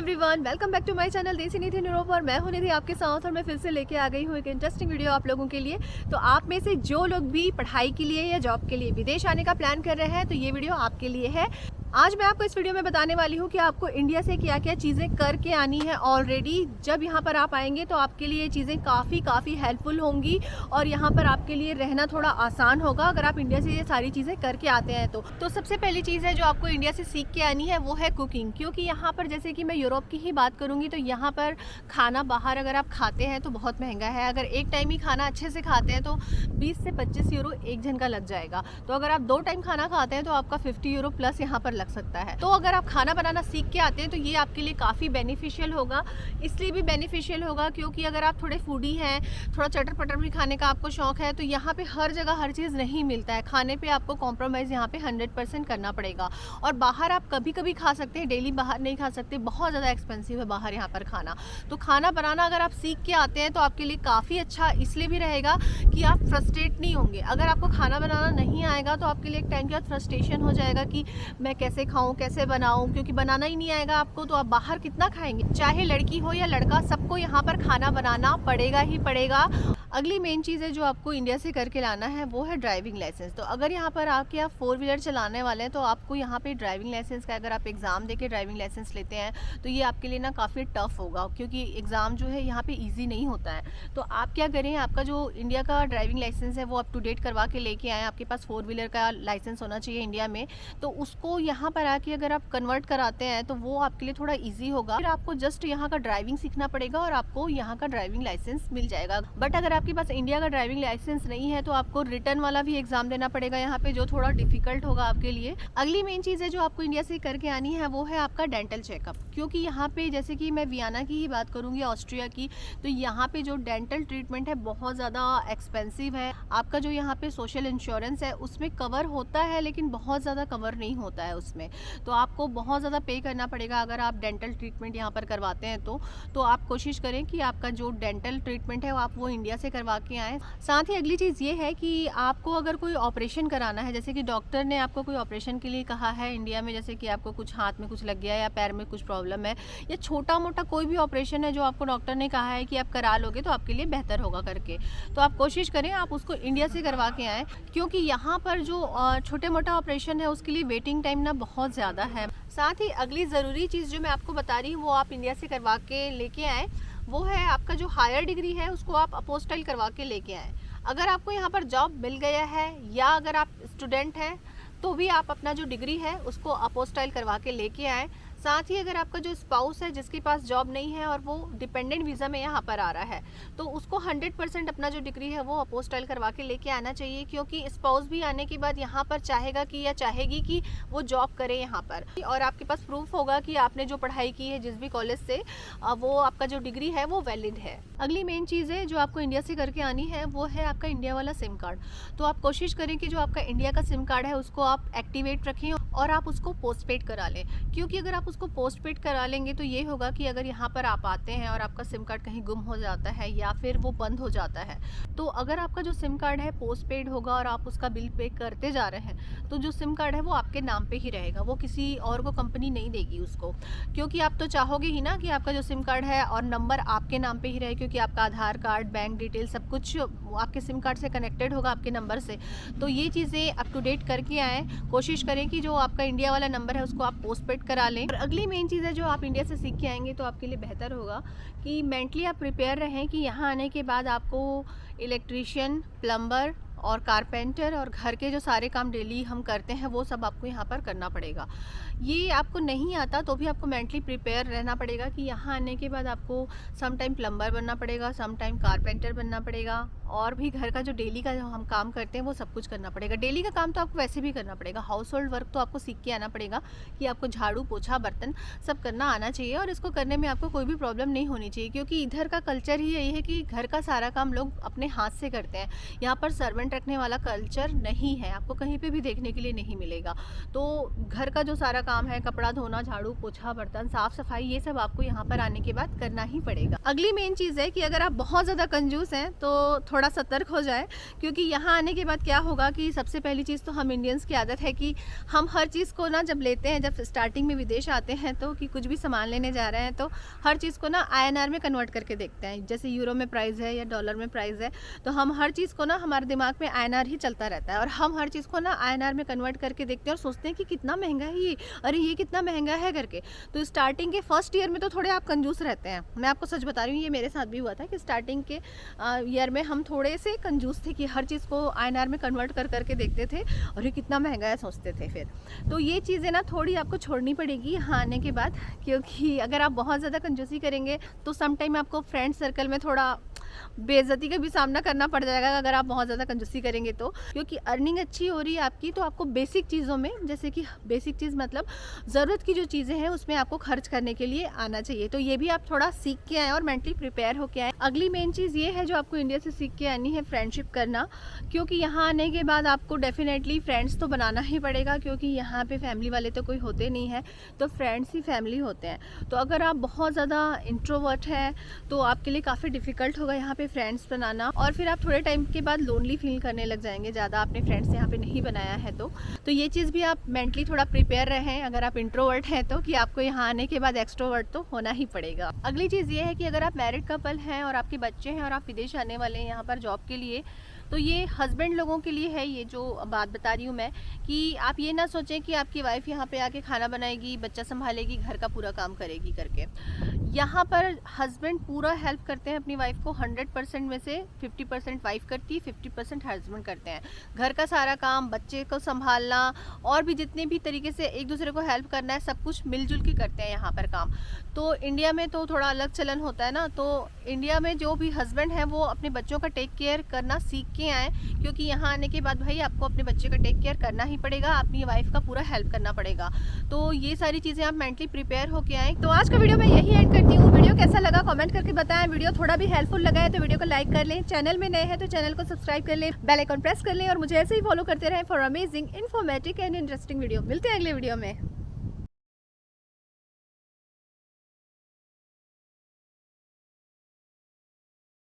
Everyone, welcome back to my channel Desi Nidhi Europe. और मैं हूं निधि आपके साथ, और मैं फिर से लेके आ गई हूं एक इंटरेस्टिंग वीडियो आप लोगों के लिए। तो आप में से जो लोग भी पढ़ाई के लिए या जॉब के लिए विदेश आने का प्लान कर रहे हैं, तो ये वीडियो आपके लिए है। आज मैं आपको इस वीडियो में बताने वाली हूँ कि आपको इंडिया से क्या क्या चीज़ें करके आनी है ऑलरेडी। जब यहाँ पर आप आएंगे तो आपके लिए ये चीज़ें काफ़ी हेल्पफुल होंगी और यहाँ पर आपके लिए रहना थोड़ा आसान होगा अगर आप इंडिया से ये सारी चीज़ें करके आते हैं। तो सबसे पहली चीज़ है जो आपको इंडिया से सीख के आनी है वो है कुकिंग। क्योंकि यहाँ पर जैसे कि मैं यूरोप की ही बात करूँगी तो यहाँ पर खाना बाहर अगर आप खाते हैं तो बहुत महंगा है। अगर एक टाइम ही खाना अच्छे से खाते हैं तो 20 से 25 यूरो एक जन का लग जाएगा। तो अगर आप 2 टाइम खाना खाते हैं तो आपका 50 यूरो प्लस यहाँ पर लग सकता है। तो अगर आप खाना बनाना सीख के आते हैं तो ये आपके लिए काफ़ी बेनिफिशियल होगा। इसलिए भी बेनिफिशियल होगा क्योंकि अगर आप थोड़े फूडी हैं, थोड़ा चटर पटर भी खाने का आपको शौक है, तो यहाँ पे हर जगह हर चीज़ नहीं मिलता है। खाने पे आपको कॉम्प्रोमाइज़ यहाँ पे 100% करना पड़ेगा। और बाहर आप कभी कभी खा सकते हैं, डेली बाहर नहीं खा सकते, बहुत ज़्यादा एक्सपेंसिव है बाहर यहाँ पर खाना। तो खाना बनाना अगर आप सीख के आते हैं तो आपके लिए काफ़ी अच्छा इसलिए भी रहेगा कि आप फ्रस्ट्रेट नहीं होंगे। अगर आपको खाना बनाना नहीं आएगा तो आपके लिए एक टाइम के बाद फ्रस्ट्रेशन हो जाएगा कि मैं कैसे खाऊं, कैसे बनाऊं, क्योंकि बनाना ही नहीं आएगा आपको तो आप बाहर कितना खाएंगे। चाहे लड़की हो या लड़का, सबको यहाँ पर खाना बनाना पड़ेगा ही पड़ेगा। अगली मेन चीज़ है जो आपको इंडिया से करके लाना है वो है ड्राइविंग लाइसेंस। तो अगर यहाँ पर आके आप 4 व्हीलर चलाने वाले हैं तो आपको यहाँ पे ड्राइविंग लाइसेंस का अगर आप एग्ज़ाम देके ड्राइविंग लाइसेंस लेते हैं तो ये आपके लिए ना काफ़ी टफ होगा, क्योंकि एग्ज़ाम जो है यहाँ पे ईजी नहीं होता है। तो आप क्या करें, आपका जो इंडिया का ड्राइविंग लाइसेंस है वो अप टू डेट करवा के लेके आएँ। आपके पास 4 व्हीलर का लाइसेंस होना चाहिए इंडिया में, तो उसको यहाँ पर आके अगर आप कन्वर्ट कराते हैं तो वो आपके लिए थोड़ा ईजी होगा। फिर आपको जस्ट यहाँ का ड्राइविंग सीखना पड़ेगा और आपको यहाँ का ड्राइविंग लाइसेंस मिल जाएगा। बट अगर आपके पास इंडिया का ड्राइविंग लाइसेंस नहीं है तो आपको रिटर्न वाला भी एग्जाम देना पड़ेगा यहाँ पे, जो थोड़ा डिफिकल्ट होगा आपके लिए। अगली मेन चीज़ है जो आपको इंडिया से करके आनी है वो है आपका डेंटल चेकअप। क्योंकि यहाँ पे जैसे कि मैं वियना की ही बात करूँगी, ऑस्ट्रिया की, तो यहाँ पे जो डेंटल ट्रीटमेंट है बहुत ज़्यादा एक्सपेंसिव है। आपका जो यहाँ पे सोशल इंश्योरेंस है उसमें कवर होता है लेकिन बहुत ज़्यादा कवर नहीं होता है उसमें, तो आपको बहुत ज़्यादा पे करना पड़ेगा अगर आप डेंटल ट्रीटमेंट यहाँ पर करवाते हैं तो आप कोशिश करें कि आपका जो डेंटल ट्रीटमेंट है आप वो इंडिया से करवा के आएँ। साथ ही अगली चीज़ ये है कि आपको अगर कोई ऑपरेशन कराना है, जैसे कि डॉक्टर ने आपको कोई ऑपरेशन के लिए कहा है इंडिया में, जैसे कि आपको कुछ हाथ में कुछ लग गया है या पैर में कुछ प्रॉब्लम है या छोटा मोटा कोई भी ऑपरेशन है जो आपको डॉक्टर ने कहा है कि आप करा लोगे तो आपके लिए बेहतर होगा करके, तो आप कोशिश करें आप उसको इंडिया से करवा के आएँ। क्योंकि यहाँ पर जो छोटे मोटा ऑपरेशन है उसके लिए वेटिंग टाइम ना बहुत ज़्यादा है। साथ ही अगली ज़रूरी चीज़ जो मैं आपको बता रही हूँ वो आप इंडिया से करवा के लेके आएँ, वो है आपका जो हायर डिग्री है उसको आप अपोस्टाइल करवा के लेके आएँ। अगर आपको यहाँ पर जॉब मिल गया है या अगर आप स्टूडेंट हैं तो भी आप अपना जो डिग्री है उसको अपोस्टाइल करवा के लेके आएँ। साथ ही अगर आपका जो स्पाउस है जिसके पास जॉब नहीं है और वो डिपेंडेंट वीज़ा में यहाँ पर आ रहा है तो उसको 100% अपना जो डिग्री है वो अपोस्टाइल करवा के लेके आना चाहिए। क्योंकि स्पाउस भी आने के बाद यहाँ पर चाहेगा कि या चाहेगी कि वो जॉब करे यहाँ पर, और आपके पास प्रूफ होगा कि आपने जो पढ़ाई की है जिस भी कॉलेज से, वो आपका जो डिग्री है वो वैलिड है। अगली मेन चीज़ है जो आपको इंडिया से करके आनी है वो है आपका इंडिया वाला सिम कार्ड। तो आप कोशिश करें कि जो आपका इंडिया का सिम कार्ड है उसको आप एक्टिवेट रखें और आप उसको पोस्टपेड करा लें। क्योंकि अगर आप उसको पोस्टपेड करा लेंगे तो ये होगा कि अगर यहाँ पर आप आते हैं और आपका सिम कार्ड कहीं गुम हो जाता है या फिर वो बंद हो जाता है, तो अगर आपका जो सिम कार्ड है पोस्टपेड होगा और आप उसका बिल पे करते जा रहे हैं तो जो सिम कार्ड है वो आपके नाम पे ही रहेगा, वो किसी और को कंपनी नहीं देगी उसको। क्योंकि आप तो चाहोगे ही ना कि आपका जो सिम कार्ड है और नंबर आपके नाम पे ही रहे, क्योंकि आपका आधार कार्ड, बैंक डिटेल सब कुछ आपके सिम कार्ड से कनेक्टेड होगा आपके नंबर से। तो ये चीज़ें अप टू डेट करके आएँ, कोशिश करें कि जो आपका इंडिया वाला नंबर है उसको आप पोस्टपेड करा लें। और अगली मेन चीज़ है जो आप इंडिया से सीख के आएंगे तो आपके लिए बेहतर होगा कि मेंटली आप प्रिपेयर रहें कि यहाँ आने के बाद आपको इलेक्ट्रीशियन, प्लम्बर और कारपेंटर और घर के जो सारे काम डेली हम करते हैं वो सब आपको यहाँ पर करना पड़ेगा। ये आपको नहीं आता तो भी आपको मेंटली प्रिपेयर रहना पड़ेगा कि यहाँ आने के बाद आपको सम टाइम प्लम्बर बनना पड़ेगा, सम टाइम कारपेंटर बनना पड़ेगा, और भी घर का जो डेली का जो हम काम करते हैं वो सब कुछ करना पड़ेगा। डेली का काम तो आपको वैसे भी करना पड़ेगा, हाउस होल्ड वर्क तो आपको सीख के आना पड़ेगा कि आपको झाड़ू, पोछा, बर्तन सब करना आना चाहिए और इसको करने में आपको कोई भी प्रॉब्लम नहीं होनी चाहिए। क्योंकि इधर का कल्चर ही यही है कि घर का सारा काम लोग अपने हाथ से करते हैं। यहाँ पर सर्वेंट मैनेजमेंट रखने वाला कल्चर नहीं है, आपको कहीं पे भी देखने के लिए नहीं मिलेगा। तो घर का जो सारा काम है, कपड़ा धोना, झाड़ू पोछा, बर्तन साफ सफाई, ये सब आपको यहाँ पर आने के बाद करना ही पड़ेगा। अगली मेन चीज़ है कि अगर आप बहुत ज़्यादा कंजूस हैं तो थोड़ा सतर्क हो जाए, क्योंकि यहाँ आने के बाद क्या होगा कि सबसे पहली चीज़ तो हम इंडियंस की आदत है कि हम हर चीज़ को ना जब लेते हैं, जब स्टार्टिंग में विदेश आते हैं तो कि कुछ भी सामान लेने जा रहे हैं तो हर चीज़ को ना INR में कन्वर्ट करके देखते हैं। जैसे यूरो में प्राइस है या डॉलर में प्राइस है, तो हम हर चीज़ को ना, हमारे दिमाग में INR ही चलता रहता है और हम हर चीज़ को ना INR में कन्वर्ट करके देखते हैं और सोचते हैं कि कितना महंगा है ये, अरे ये कितना महंगा है करके। तो स्टार्टिंग के फर्स्ट ईयर में तो थोड़े आप कंजूस रहते हैं। मैं आपको सच बता रही हूँ, ये मेरे साथ भी हुआ था कि स्टार्टिंग के ईयर में हम थोड़े से कंजूस थे कि हर चीज़ को INR में कन्वर्ट कर करके देखते थे और ये कितना महंगा है सोचते थे। फिर तो ये चीज़ें ना थोड़ी आपको छोड़नी पड़ेगी यहाँ आने के बाद, क्योंकि अगर आप बहुत ज़्यादा कंजूसी करेंगे तो सम टाइम आपको फ्रेंड सर्कल में थोड़ा बेइज्जती का भी सामना करना पड़ जाएगा अगर आप बहुत ज़्यादा कंजूसी करेंगे तो। क्योंकि अर्निंग अच्छी हो रही है आपकी, तो आपको बेसिक चीज़ों में, जैसे कि बेसिक चीज़ मतलब ज़रूरत की जो चीज़ें हैं उसमें आपको खर्च करने के लिए आना चाहिए। तो ये भी आप थोड़ा सीख के आएँ और मेंटली प्रिपेयर होके आएँ। अगली मेन चीज़ ये है जो आपको इंडिया से सीख के आनी है, फ्रेंडशिप करना। क्योंकि यहाँ आने के बाद आपको डेफिनेटली फ्रेंड्स तो बनाना ही पड़ेगा, क्योंकि यहाँ पे फैमिली वाले तो कोई होते नहीं है, तो फ्रेंड्स ही फैमिली होते हैं। तो अगर आप बहुत ज़्यादा इंट्रोवर्ट हैं तो आपके लिए काफ़ी डिफ़िकल्ट होगा यहाँ पे फ्रेंड्स बनाना, और फिर आप थोड़े टाइम के बाद लोनली फील करने लग जाएंगे, ज़्यादा आपने फ्रेंड्स यहाँ पे नहीं बनाया है तो ये चीज़ भी आप मेंटली थोड़ा प्रिपेयर रहें अगर आप इंट्रोवर्ट हैं तो, कि आपको यहाँ आने के बाद एक्सट्रोवर्ट तो होना ही पड़ेगा। अगली चीज़ ये है कि अगर आप मैरिड कपल हैं और आपके बच्चे हैं और आप विदेश आने वाले हैं यहाँ पर जॉब के लिए, तो ये हस्बैंड लोगों के लिए है ये जो बात बता रही हूँ मैं, कि आप ये ना सोचें कि आपकी वाइफ यहाँ पे आके खाना बनाएगी, बच्चा संभालेगी, घर का पूरा काम करेगी करके। यहाँ पर हस्बैंड पूरा हेल्प करते हैं अपनी वाइफ को। 100% में से 50% वाइफ करती है, 50% हस्बैंड करते हैं। घर का सारा काम, बच्चे को संभालना और भी जितने भी तरीके से एक दूसरे को हेल्प करना है, सब कुछ मिलजुल के करते हैं यहाँ पर काम। तो इंडिया में तो थोड़ा अलग चलन होता है ना, तो इंडिया में जो भी हस्बैंड है वो अपने बच्चों का टेक केयर करना सीख के आए, क्योंकि यहाँ आने के बाद भाई आपको अपने बच्चे का टेक केयर करना ही पड़ेगा, अपनी वाइफ का पूरा हेल्प करना पड़ेगा। तो ये सारी चीज़ें आप मेंटली प्रिपेयर होके आए। तो आज का वीडियो मैं यही एंड करती हूँ। वीडियो कैसा लगा कमेंट करके बताएं। वीडियो थोड़ा भी हेल्पफुल लगा है तो वीडियो को लाइक कर लें, चैनल में नए हैं तो चैनल को सब्सक्राइब कर लें, बेल आइकन प्रेस कर लें और मुझे ऐसे ही फॉलो करते रहें for amazing, informative and interesting video. मिलते हैं अगले वीडियो में।